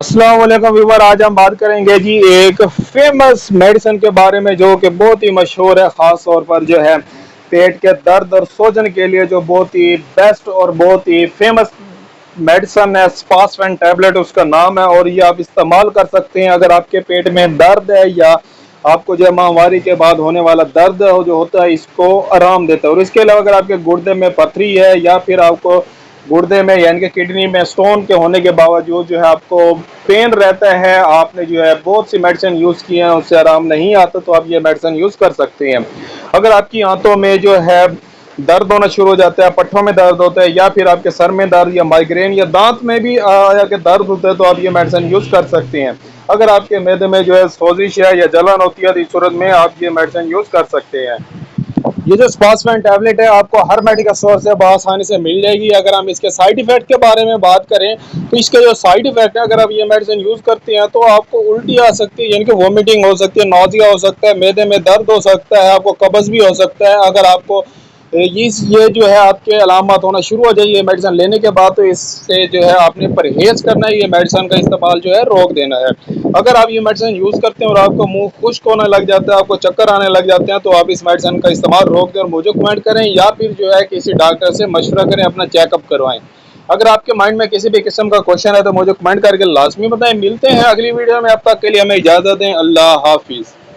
अस्सलाम वालेकुम व्यूवर। आज हम बात करेंगे जी एक फेमस मेडिसिन के बारे में जो कि बहुत ही मशहूर है, ख़ास तौर पर जो है पेट के दर्द और सूजन के लिए जो बहुत ही बेस्ट और बहुत ही फेमस मेडिसिन है। स्पासवेन टैबलेट उसका नाम है और ये आप इस्तेमाल कर सकते हैं अगर आपके पेट में दर्द है या आपको जो माहवारी के बाद होने वाला दर्द जो होता है इसको आराम देता है। और इसके अलावा अगर आपके गुर्दे में पथरी है या फिर आपको गुर्दे में यानी कि किडनी में स्टोन के होने के बावजूद जो है आपको पेन रहता है, आपने जो है बहुत सी मेडिसिन यूज़ की हैं उससे आराम नहीं आता, तो आप ये मेडिसिन यूज़ कर सकते हैं। अगर आपकी आंतों में जो है दर्द होना शुरू हो जाता है, पट्ठों में दर्द होता है या फिर आपके सर में दर्द या माइग्रेन या दांत में भी आया कि दर्द होता है, तो आप ये मेडिसिन यूज़ कर सकते हैं। अगर आपके मैदे में जो है सोजिश है या जलन होती है तो इस सूरत में आप ये मेडिसिन यूज़ कर सकते हैं। ये जो स्पासवेन टैबलेट है आपको हर मेडिकल स्टोर से आसानी से मिल जाएगी। अगर हम इसके साइड इफेक्ट के बारे में बात करें तो इसके जो साइड इफेक्ट है, अगर आप ये मेडिसिन यूज़ करते हैं तो आपको उल्टी आ सकती है, यानी कि वोमिटिंग हो सकती है, नौजिया हो सकता है, मैदे में दर्द हो सकता है, आपको कब्ज़ भी हो सकता है। अगर आपको ये जो है आपके अलामत होना शुरू हो जाए ये मेडिसिन लेने के बाद, तो इससे जो है आपने परहेज़ करना है, ये मेडिसिन का इस्तेमाल जो है रोक देना है। अगर आप ये मेडिसिन यूज़ करते हैं और आपको मुंह खुश्क होने लग जाता है, आपको चक्कर आने लग जाते हैं, तो आप इस मेडिसिन का इस्तेमाल रोक दें और मुझे कमेंट करें या फिर जो है किसी डॉक्टर से मशवरा करें, अपना चेकअप करवाएं। अगर आपके माइंड में किसी भी किस्म का क्वेश्चन है तो मुझे कमेंट करके लाजमी बताएं। मिलते हैं अगली वीडियो में, अब तक के लिए हमें इजाज़त दें। अल्लाह हाफिज़।